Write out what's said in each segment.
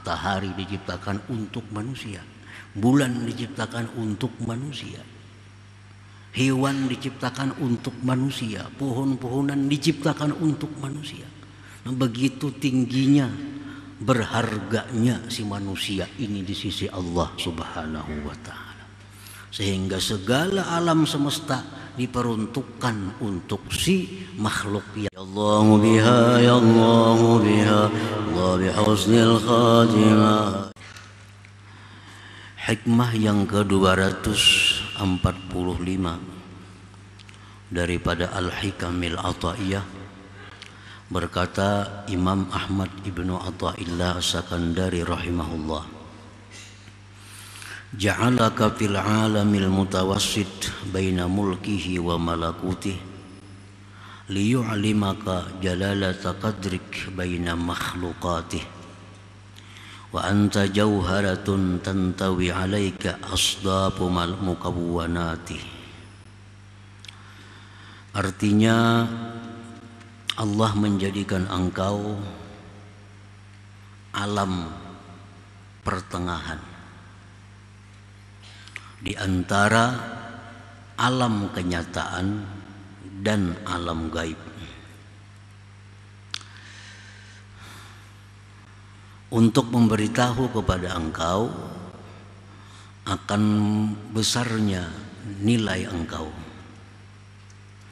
Matahari diciptakan untuk manusia, bulan diciptakan untuk manusia, hewan diciptakan untuk manusia, pohon-pohonan diciptakan untuk manusia. Nah, begitu tingginya, berharganya si manusia ini di sisi Allah Subhanahu wa Ta'ala, sehingga segala alam semesta diperuntukkan untuk si makhluk. Ya Allah biha, ya Allah biha, Allah bihusnil khatimah. Hikmah yang ke-245 daripada Al-Hikamil Ata'iyah, berkata Imam Ahmad ibnu Ata'illah As-Sakandari rahimahullah, ja'alaka fil alamil mutawassit baina mulkihi wa malakutih liyu'limaka jalalata qadrik baina makhlukatih wa anta jauharatun tantawi alaika asdabu mukawwanatih. Artinya, Allah menjadikan engkau alam pertengahan di antara alam kenyataan dan alam gaib, untuk memberitahu kepada engkau akan besarnya nilai engkau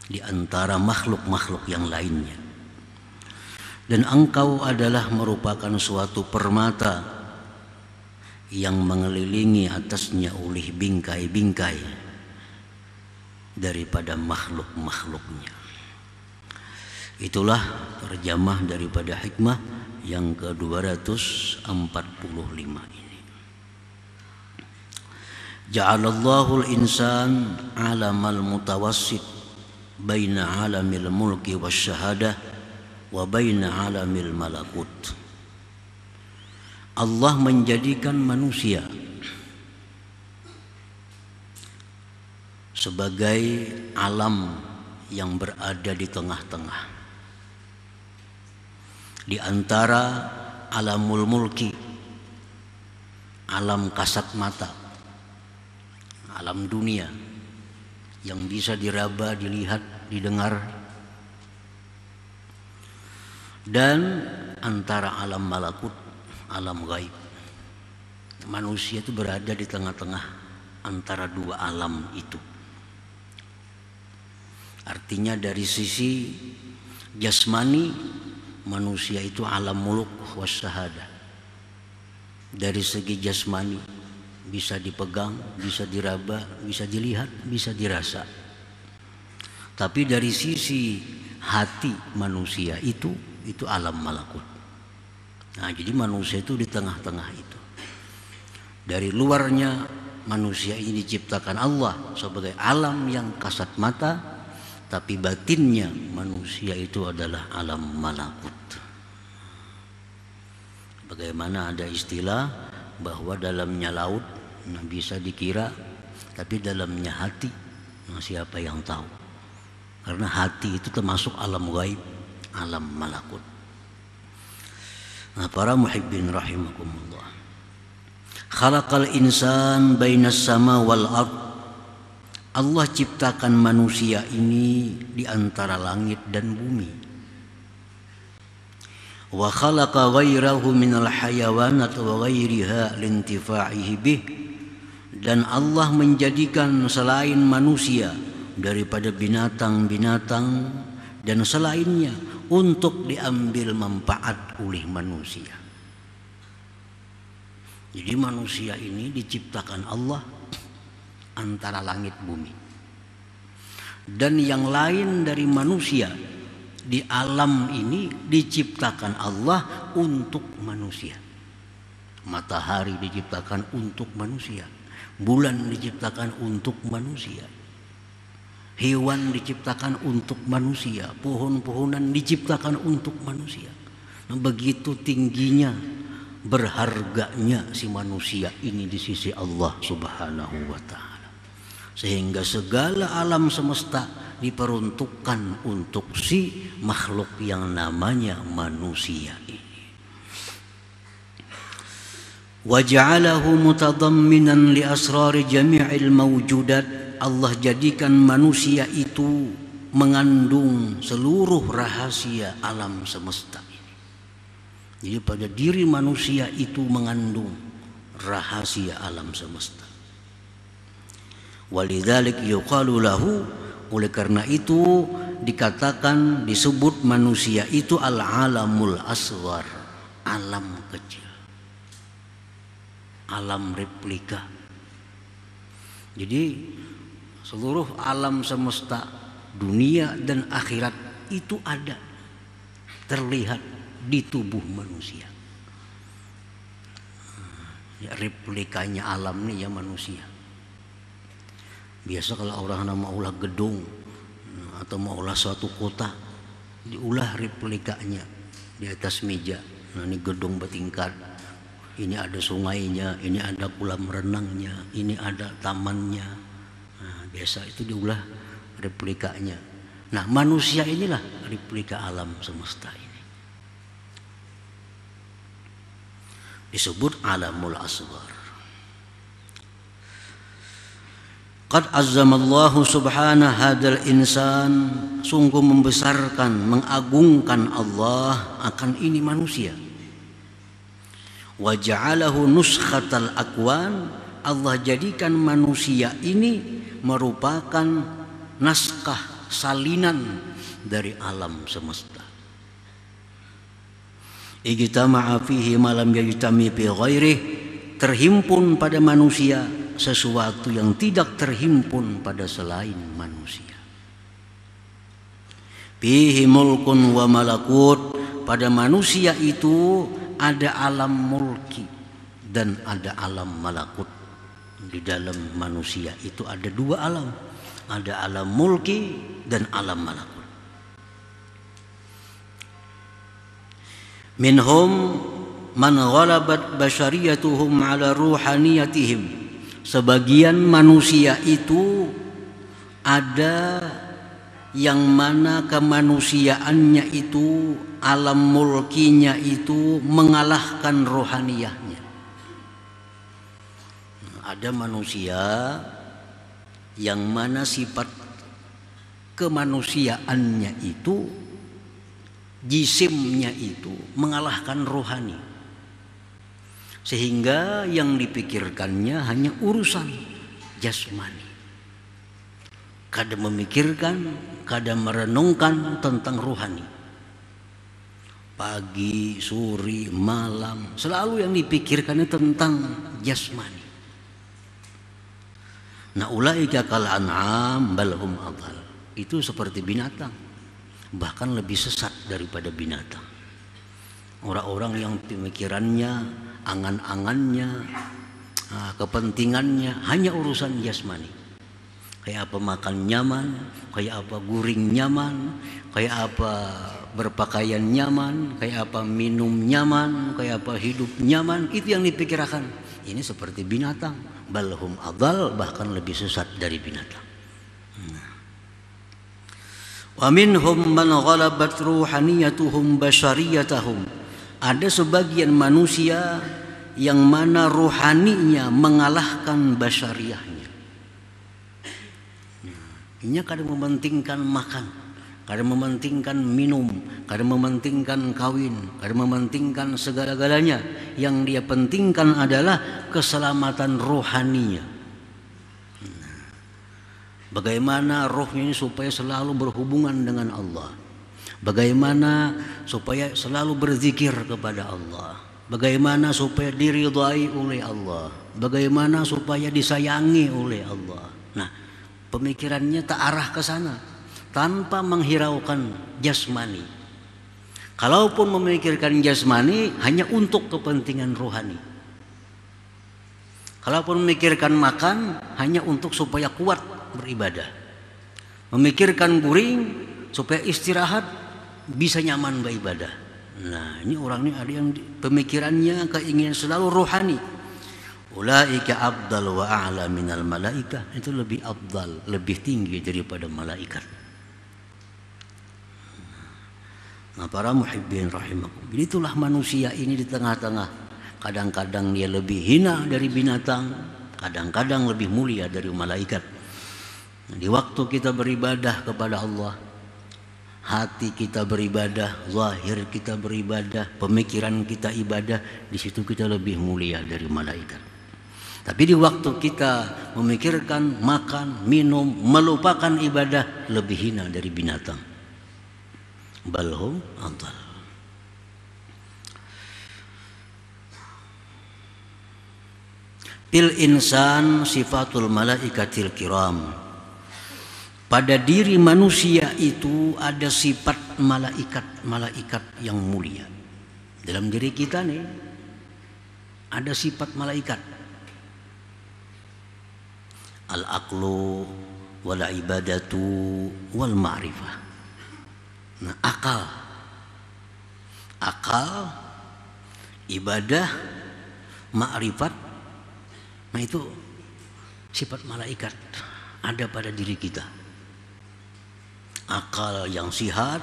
di antara makhluk-makhluk yang lainnya. Dan engkau adalah merupakan suatu permata yang mengelilingi atasnya oleh bingkai-bingkai daripada makhluk-makhluknya. Itulah terjemah daripada hikmah yang ke-245 ini. Ja'alallahu al-insan alamal mutawassit baina alamil mulki wasyahadah wa baina alamil malakut. Allah menjadikan manusia sebagai alam yang berada di tengah-tengah, di antara alamul mulki, alam kasat mata, alam dunia yang bisa diraba, dilihat, didengar, dan antara alam malakut, alam gaib. Manusia itu berada di tengah-tengah antara dua alam itu. Artinya dari sisi jasmani, manusia itu alam muluk wasyahadah. Dari segi jasmani bisa dipegang, bisa diraba, bisa dilihat, bisa dirasa. Tapi dari sisi hati manusia itu alam malakut. Nah, jadi manusia itu di tengah-tengah itu. Dari luarnya manusia ini diciptakan Allah sebagai alam yang kasat mata, tapi batinnya manusia itu adalah alam malakut. Bagaimana ada istilah bahwa dalamnya laut bisa dikira, tapi dalamnya hati siapa yang tahu? Karena hati itu termasuk alam gaib, alam malakut. Nah, para muhibbin rahimakumullah, khalaqal insan bainas sama wal ard. Allah ciptakan manusia ini di antara langit dan bumi. Wa khalaqa ghairahu minal hayawanat wa ghairiha lintifa'ihi bih. Dan Allah menjadikan selain manusia daripada binatang-binatang dan selainnya untuk diambil manfaat oleh manusia. Jadi manusia ini diciptakan Allah antara langit bumi. Dan yang lain dari manusia di alam ini diciptakan Allah untuk manusia. Matahari diciptakan untuk manusia, bulan diciptakan untuk manusia, hewan diciptakan untuk manusia, pohon-pohonan diciptakan untuk manusia. Nah, begitu tingginya, berharganya si manusia ini di sisi Allah Subhanahu wa Ta'ala, sehingga segala alam semesta diperuntukkan untuk si makhluk yang namanya manusia ini. Wa ja'alahu mutadamminan li asrari jami'il mawjudat. Allah jadikan manusia itu mengandung seluruh rahasia alam semesta ini. Jadi pada diri manusia itu mengandung rahasia alam semesta. Walidzalik yuqalu lahu, oleh karena itu dikatakan, disebut manusia itu al-alamul asghar, alam kecil, alam replika. Jadi seluruh alam semesta, dunia dan akhirat itu ada, terlihat di tubuh manusia. Ya, replikanya alam nih ya manusia. Biasa kalau orang mau ulah gedung atau mau ulah suatu kota, diulah replikanya di atas meja. Nah, ini gedung bertingkat, ini ada sungainya, ini ada kolam renangnya, ini ada tamannya. Nah, biasa itu diulah replikanya. Nah, manusia inilah replika alam semesta ini. Disebut alamul asghar. Qad azzamallahu subhanahu hadzal insan, sungguh membesarkan, mengagungkan Allah akan ini manusia. Wa ja'alahu nuskhatal akwan, Allah jadikan manusia ini merupakan naskah salinan dari alam semesta. Ijtama'a fihi ma lam yajtami fi ghairihi, terhimpun pada manusia sesuatu yang tidak terhimpun pada selain manusia. Fihi mulkun wa malakut, pada manusia itu ada alam mulki dan ada alam malakut. Di dalam manusia itu ada dua alam, ada alam mulki dan alam malakut. Minhum man ghalabat basyariyatuhum ala ruhaniyatihim, sebagian manusia itu ada yang mana kemanusiaannya itu, alam mulkinya itu mengalahkan rohaniyahnya. Ada manusia yang mana sifat kemanusiaannya itu, jisimnya itu mengalahkan rohani, sehingga yang dipikirkannya hanya urusan jasmani. Kadang memikirkan, kadang merenungkan tentang rohani. Pagi, sore, malam, selalu yang dipikirkannya tentang jasmani. Nah, ulaika kal an'am bal hum adhal. Itu seperti binatang, bahkan lebih sesat daripada binatang. Orang-orang yang pemikirannya, angan-angannya, kepentingannya hanya urusan jasmani. Kayak apa makan nyaman, kayak apa guring nyaman, kayak apa berpakaian nyaman, kayak apa minum nyaman, kayak apa hidup nyaman. Itu yang dipikirkan. Ini seperti binatang, balhum adhal, bahkan lebih sesat dari binatang. Wa minhum man ghalabat ruhaniyatuhum basyariyatahum, ada sebagian manusia yang mana ruhaninya mengalahkan basyariyahnya. Ini kadang mementingkan makan, kadang mementingkan minum, kadang mementingkan kawin, kadang mementingkan segala-galanya. Yang dia pentingkan adalah keselamatan rohaninya. Bagaimana rohnya ini supaya selalu berhubungan dengan Allah, bagaimana supaya selalu berzikir kepada Allah, bagaimana supaya diridhai oleh Allah, bagaimana supaya disayangi oleh Allah. Nah, pemikirannya tak arah ke sana, tanpa menghiraukan jasmani. Kalaupun memikirkan jasmani, hanya untuk kepentingan rohani. Kalaupun memikirkan makan, hanya untuk supaya kuat beribadah. Memikirkan guring supaya istirahat, bisa nyaman beribadah. Nah, ini orang ini ada yang pemikirannya keinginan selalu rohani. Ulaika afdal wa a'la minal malaikah, itu lebih afdal, lebih tinggi daripada malaikat. Nah, para muhibbin rahimakum, itulah manusia ini di tengah-tengah. Kadang-kadang dia lebih hina dari binatang, kadang-kadang lebih mulia dari malaikat. Di waktu kita beribadah kepada Allah, hati kita beribadah, zahir kita beribadah, pemikiran kita ibadah, di situ kita lebih mulia dari malaikat. Tapi di waktu kita memikirkan makan, minum, melupakan ibadah, lebih hina dari binatang. Balhum adhal. Fil insan sifatul malaikatil kiram. Pada diri manusia itu ada sifat malaikat yang mulia. Dalam diri kita nih ada sifat malaikat. Al-aqlu wal ibadatu wal ma'rifah. Nah, akal, ibadah, ma'rifat. Nah, itu sifat malaikat ada pada diri kita. Akal yang sihat,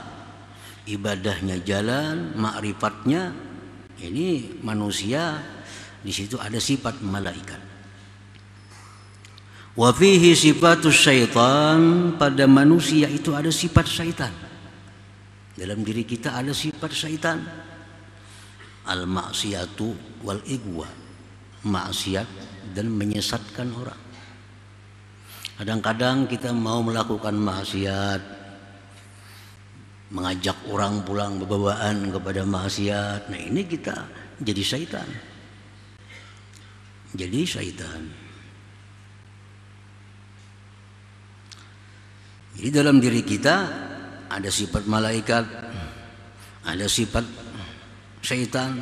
ibadahnya jalan, ma'rifatnya, ini manusia, di situ ada sifat malaikat. Wa fihi sifatus syaitan, pada manusia itu ada sifat syaitan. Dalam diri kita ada sifat syaitan. Al maksiatu wal igwa, maksiat dan menyesatkan orang. Kadang-kadang kita mau melakukan maksiat, mengajak orang pulang berbawaan kepada maksiat. Nah, ini kita jadi syaitan. Jadi syaitan. Jadi dalam diri kita ada sifat malaikat, ada sifat syaitan.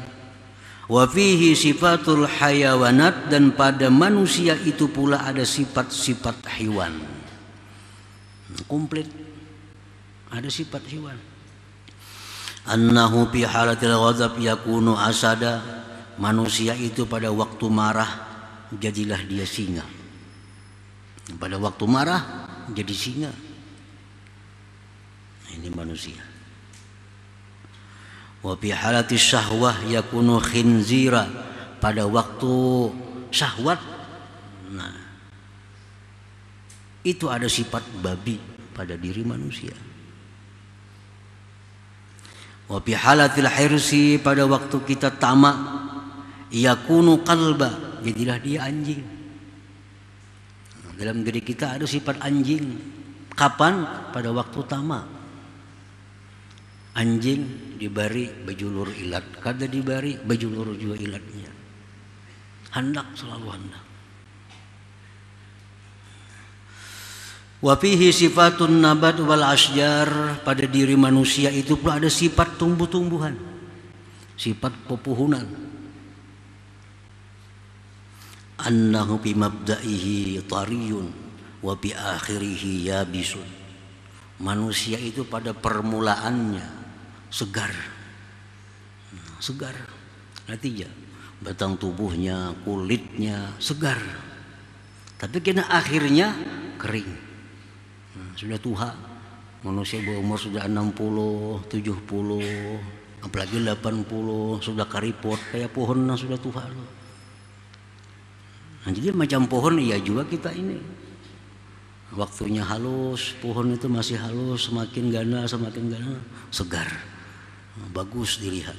Wa fihi sifatul hayawanat, dan pada manusia itu pula ada sifat-sifat hewan. Komplit. Ada sifat hewan. Annahu fi halatil ghadab yakunu asada. Manusia itu pada waktu marah jadilah dia singa. Pada waktu marah jadi singa. Ini manusia. Wa fi halati syahwah yakunu khinzira. Pada waktu syahwat, nah, itu ada sifat babi pada diri manusia. Wa fi halatil hirsi, pada waktu kita tamak, yakunu qalba, jadilah dia anjing. Dalam diri kita ada sifat anjing. Kapan? Pada waktu tamak. Anjing dibari bejulur ilat, kada dibari bejulur juga ilatnya. Hendak, selalu hendak. Wa fihi sifatun nabat wal asjar, pada diri manusia itu pula ada sifat tumbuh-tumbuhan, sifat pepohonan. Annahu bi mabda'ihi tariyun wa bi akhirihi yabisun. Manusia itu pada permulaannya segar, artinya batang tubuhnya, kulitnya segar, tapi kena akhirnya kering. Sudah tua, manusia berumur sudah 60, 70, apalagi 80, sudah karipot kayak pohon yang sudah tua. Nah, jadi macam pohon iya juga kita ini. Waktunya halus, pohon itu masih halus, semakin gana, segar, bagus dilihat.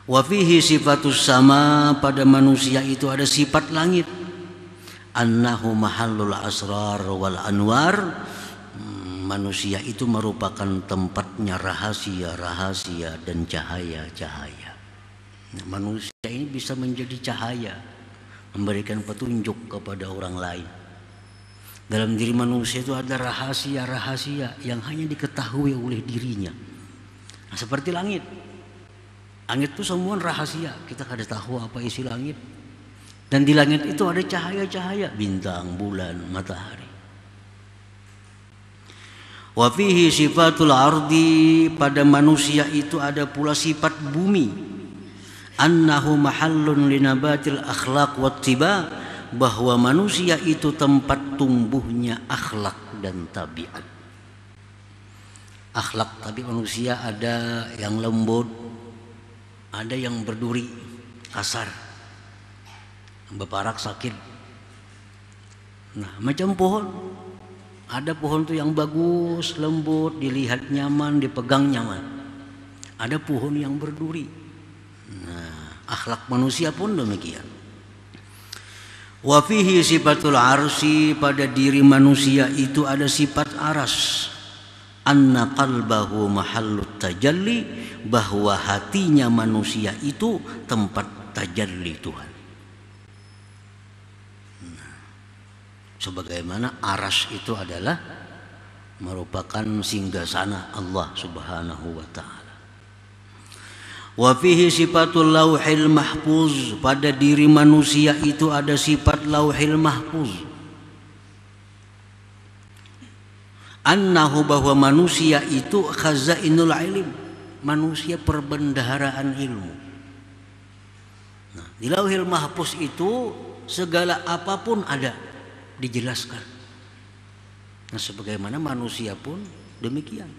Wa fihi sifatus sama, pada manusia itu ada sifat langit. Annahu mahallul asrar wal anwar. Manusia itu merupakan tempatnya rahasia-rahasia dan cahaya-cahaya. Nah, manusia ini bisa menjadi cahaya, memberikan petunjuk kepada orang lain. Dalam diri manusia itu ada rahasia-rahasia yang hanya diketahui oleh dirinya. Nah, seperti langit. Langit itu semua rahasia, kita kada tahu apa isi langit. Dan di langit itu ada cahaya-cahaya, bintang, bulan, matahari. Wa fihi sifatul ardi, pada manusia itu ada pula sifat bumi. Annahu mahallun linabatil akhlaq wattiba, bahwa manusia itu tempat tumbuhnya akhlak dan tabiat. Akhlak tabiat manusia ada yang lembut, ada yang berduri kasar, beparak sakit. Nah, macam pohon. Ada pohon tuh yang bagus, lembut, dilihat nyaman, dipegang nyaman. Ada pohon yang berduri. Nah, akhlak manusia pun demikian. Wa fihi sifatul arsi, pada diri manusia itu ada sifat aras. Anna qalbahu mahallut tajalli, bahwa hatinya manusia itu tempat tajalli Tuhan. Sebagaimana aras itu adalah merupakan singgasana Allah Subhanahu wa taala. Wa fihi sifatul lauhil mahfuz, pada diri manusia itu ada sifat lauhil mahfuz. Annahu, bahwa manusia itu khazainul ilm, manusia perbendaharaan ilmu. Nah, di lauhil mahfuz itu segala apapun ada, dijelaskan. Nah, sebagaimana manusia pun demikian.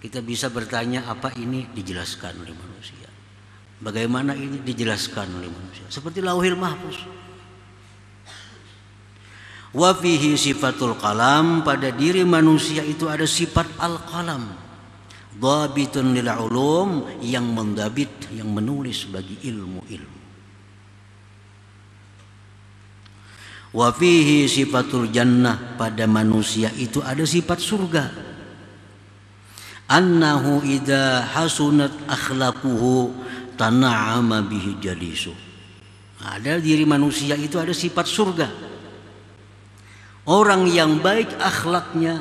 Kita bisa bertanya apa ini, dijelaskan oleh manusia. Bagaimana ini, dijelaskan oleh manusia. Seperti lauhil mahfuz. Wa fihi sifatul qalam, pada diri manusia itu ada sifat al-qalam. Dhabitun lil ulum, yang mendabit, yang menulis bagi ilmu-ilmu. Wa fihi sifatul jannah, pada manusia itu ada sifat surga. Annahu idza hasunat akhlaquhu tana'ama bihi jalisu. Ada diri manusia itu ada sifat surga. Orang yang baik akhlaknya,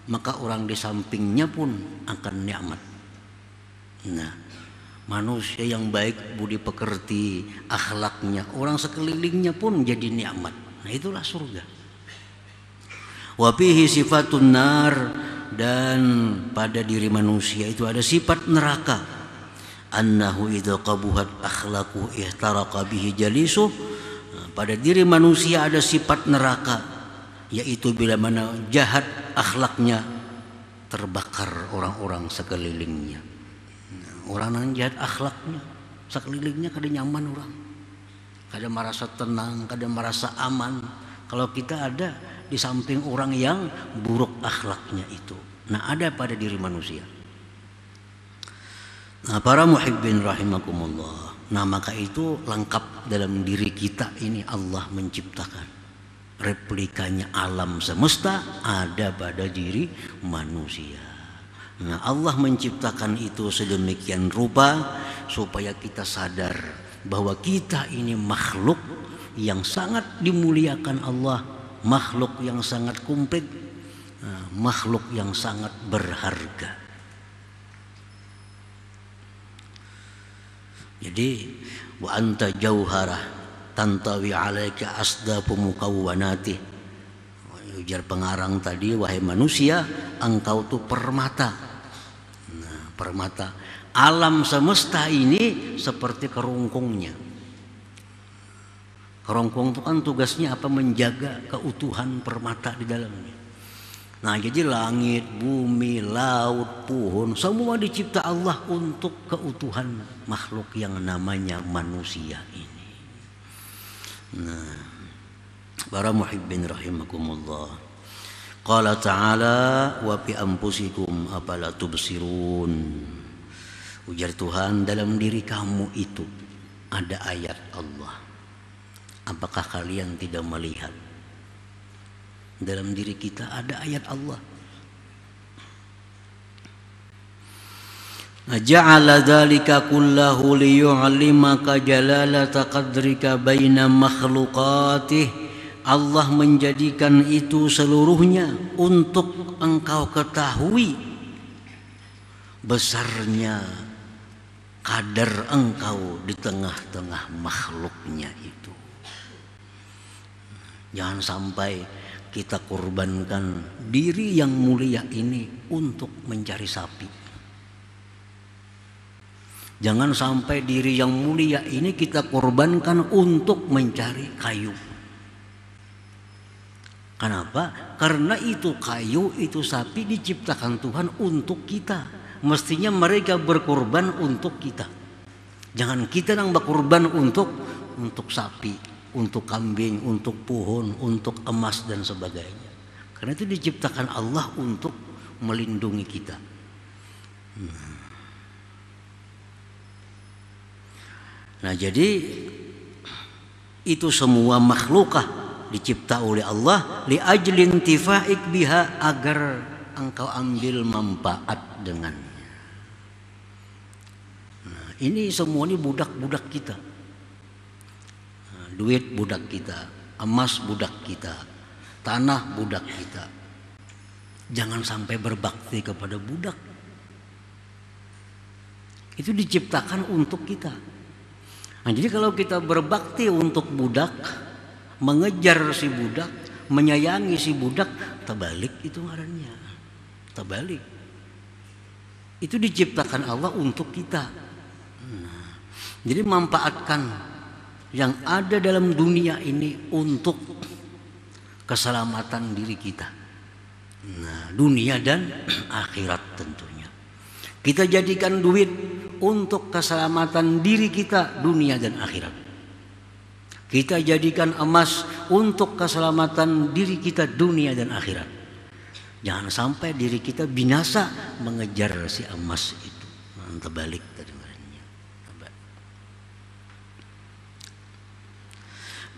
maka orang di sampingnya pun akan nikmat. Nah, manusia yang baik, budi pekerti, akhlaknya, orang sekelilingnya pun jadi nikmat. Nah, itulah surga. Wa fihi sifatun nar, dan pada diri manusia itu ada sifat neraka. Annahu idza qabuhat akhlaquhu ihtaraqa bihi jalisuh. Pada diri manusia ada sifat neraka, yaitu bila mana jahat akhlaknya, terbakar orang-orang sekelilingnya. Orang yang jahat akhlaknya, sekelilingnya kada nyaman orang, kada merasa tenang, kada merasa aman. Kalau kita ada di samping orang yang buruk akhlaknya itu. Nah, ada pada diri manusia. Nah, para muhibbin rahimakumullah. Nah, maka itu lengkap dalam diri kita ini Allah menciptakan. Replikanya alam semesta ada pada diri manusia. Nah, Allah menciptakan itu sedemikian rupa supaya kita sadar bahwa kita ini makhluk yang sangat dimuliakan Allah, makhluk yang sangat komplit, makhluk yang sangat berharga. Jadi wa anta jauharah tantawi alaika asdafu mukawwanati. Ujar pengarang tadi, wahai manusia, engkau tuh permata. Nah, permata. Alam semesta ini seperti kerungkungnya. Kerungkung itu kan tugasnya apa? Menjaga keutuhan permata di dalamnya. Nah, jadi langit, bumi, laut, pohon, semua dicipta Allah untuk keutuhan makhluk yang namanya manusia ini. Nah, para muhibbin rahimakumullah. Qala ta'ala wa fi anfusikum afala tubsirun. Ujar Tuhan, dalam diri kamu itu ada ayat Allah. Apakah kalian tidak melihat? Dalam diri kita ada ayat Allah. Ja'ala dzalika kullahu liyu'allimaka jalalata qadrika baina makhluqatih. Allah menjadikan itu seluruhnya untuk engkau ketahui besarnya kadar engkau di tengah-tengah makhluknya itu. Jangan sampai kita korbankan diri yang mulia ini untuk mencari sapi. Jangan sampai diri yang mulia ini kita korbankan untuk mencari kayu. Kenapa? Karena itu kayu, itu sapi diciptakan Tuhan untuk kita. Mestinya mereka berkorban untuk kita. Jangan kita nang berkorban untuk sapi, untuk kambing, untuk pohon, untuk emas dan sebagainya. Karena itu diciptakan Allah untuk melindungi kita. Nah, jadi itu semua makhlukah dicipta oleh Allah li ajlin tifaik biha, agar engkau ambil manfaat dengannya. Nah, ini semua ini budak-budak kita. Nah, duit budak kita, emas budak kita, tanah budak kita. Jangan sampai berbakti kepada budak. Itu diciptakan untuk kita. Nah, jadi kalau kita berbakti untuk budak, mengejar si budak, menyayangi si budak, terbalik itu ngarannya. Terbalik. Itu diciptakan Allah untuk kita. Nah, jadi manfaatkan yang ada dalam dunia ini untuk keselamatan diri kita. Nah, dunia dan akhirat tentunya. Kita jadikan duit untuk keselamatan diri kita, dunia dan akhirat. Kita jadikan emas untuk keselamatan diri kita, dunia dan akhirat. Jangan sampai diri kita binasa mengejar si emas itu. Terbalik tadi.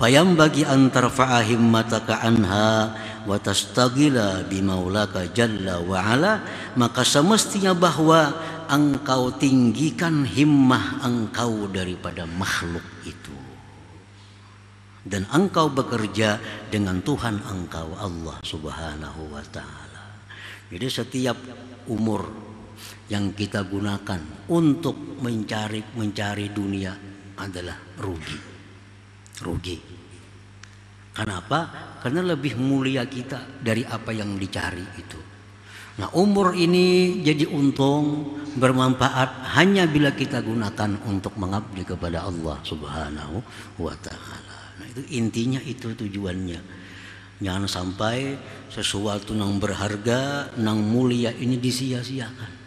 Payam bagi antar fa'ahim mataka anha wa tastagila bimaulaka jalla wa ala, maka semestinya bahwa engkau tinggikan himmah engkau daripada makhluk itu, dan engkau bekerja dengan Tuhan engkau Allah Subhanahu wa ta'ala. Jadi setiap umur yang kita gunakan untuk mencari dunia adalah rugi. Kenapa? Karena lebih mulia kita dari apa yang dicari itu. Nah, umur ini jadi untung, bermanfaat hanya bila kita gunakan untuk mengabdi kepada Allah Subhanahu wa ta'ala. Nah, itu intinya, itu tujuannya. Jangan sampai sesuatu yang berharga, yang mulia ini disia-siakan.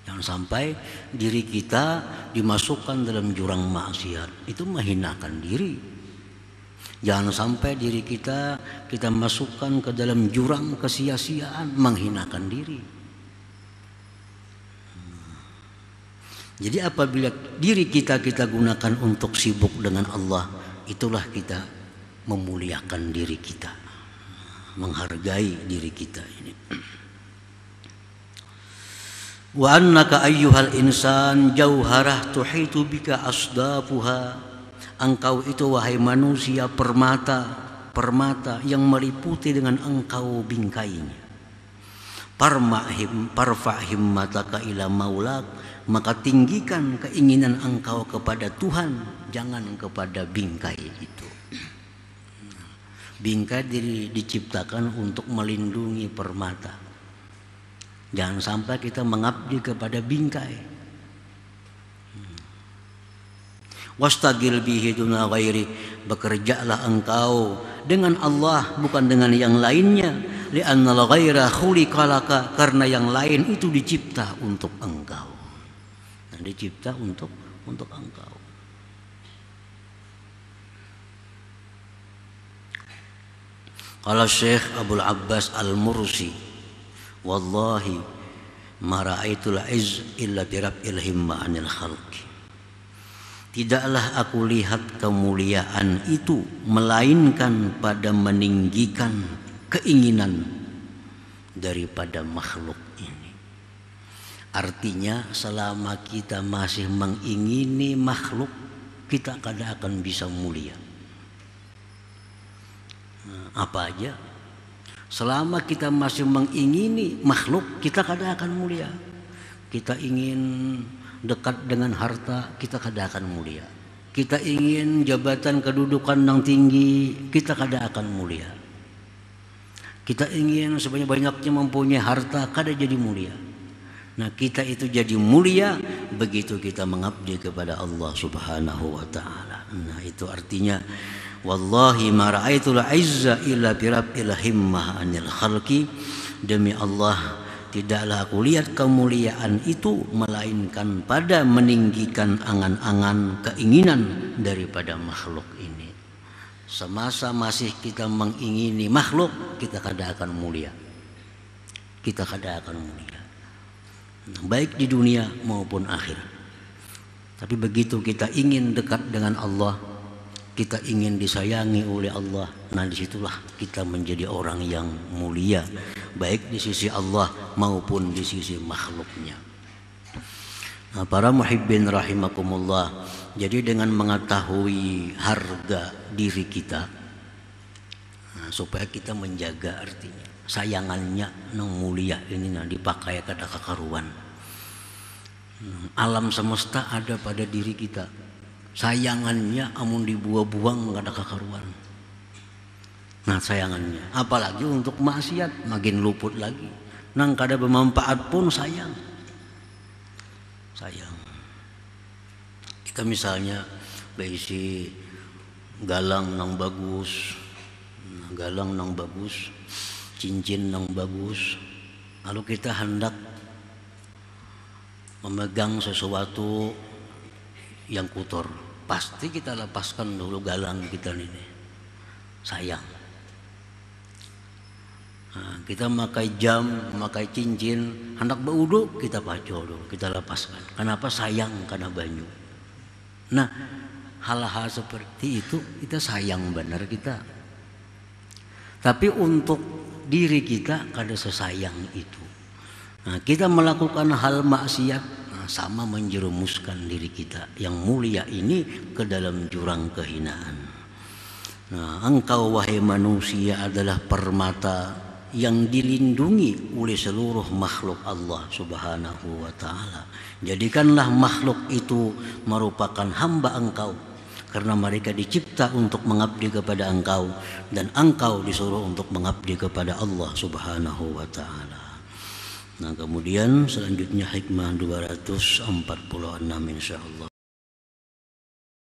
Jangan sampai diri kita dimasukkan dalam jurang maksiat, itu menghinakan diri. Jangan sampai diri kita masukkan ke dalam jurang kesia-siaan, menghinakan diri. Jadi apabila diri kita gunakan untuk sibuk dengan Allah, itulah kita memuliakan diri kita, menghargai diri kita ini. Wa annaka ayyuhal insan jauharah tuhitu bika asdafuha, engkau itu wahai manusia permata yang meliputi dengan engkau bingkainya. Parfa himmataka ila maulak, maka tinggikan keinginan engkau kepada Tuhan, jangan kepada bingkai itu. Bingkai diciptakan untuk melindungi permata. Jangan sampai kita mengabdi kepada bingkai. Wastagil bihi duna ghairi, bekerjalah engkau dengan Allah bukan dengan yang lainnya. Li'annal ghaira khuliqa laka, karena yang lain itu dicipta untuk engkau. Nah, dicipta untuk engkau. Qala Syekh Abdul Abbas Al-Mursi, wallahi ma ra'aitul izz illa birab'il himma 'anil khalqi. Tidaklah aku lihat kemuliaan itu melainkan pada meninggikan keinginan daripada makhluk ini. Artinya selama kita masih mengingini makhluk, kita kada akan bisa mulia. Apa aja? Selama kita masih mengingini makhluk, kita kada akan mulia. Kita ingin dekat dengan harta, kita kada akan mulia. Kita ingin jabatan kedudukan yang tinggi, kita kada akan mulia. Kita ingin sebanyak-banyaknya mempunyai harta, kada jadi mulia. Nah, kita itu jadi mulia begitu kita mengabdi kepada Allah Subhanahu wa ta'ala. Nah, itu artinya wallahi ma ra'aitul izza illa birab'il himmah 'anil khalqi. Demi Allah, tidaklah aku lihat kemuliaan itu melainkan pada meninggikan angan-angan keinginan daripada makhluk ini. Semasa masih kita mengingini makhluk, kita kada akan mulia. Kita kada akan mulia, baik di dunia maupun akhirat. Tapi begitu kita ingin dekat dengan Allah, kita ingin disayangi oleh Allah, nah disitulah kita menjadi orang yang mulia, baik di sisi Allah maupun di sisi makhluknya. Nah, para muhibbin rahimakumullah, jadi dengan mengetahui harga diri kita, nah, supaya kita menjaga artinya sayangannya nang mulia ini nah dipakai kada kakaruan. Alam semesta ada pada diri kita, sayangannya amun dibuang-buang kada kakaruan. Nah sayangannya, apalagi untuk maksiat makin luput lagi. Nang kada bermanfaat pun sayang. Kita misalnya beisi galang nang bagus, cincin nang bagus, lalu kita hendak memegang sesuatu yang kotor, pasti kita lepaskan dulu galang kita ini, sayang. Nah, kita memakai jam, memakai cincin, hendak berwudu kita paco dulu, kita lepaskan. Kenapa? Sayang karena banyu. Nah, hal-hal seperti itu kita sayang benar kita. Tapi untuk diri kita kada sesayang itu. Nah, kita melakukan hal maksiat, nah, sama menjerumuskan diri kita yang mulia ini ke dalam jurang kehinaan. Nah, engkau wahai manusia adalah permata yang dilindungi oleh seluruh makhluk Allah Subhanahu wa ta'ala. Jadikanlah makhluk itu merupakan hamba engkau, karena mereka dicipta untuk mengabdi kepada engkau, dan engkau disuruh untuk mengabdi kepada Allah Subhanahu wa ta'ala. Nah kemudian selanjutnya hikmah 246 insyaallah.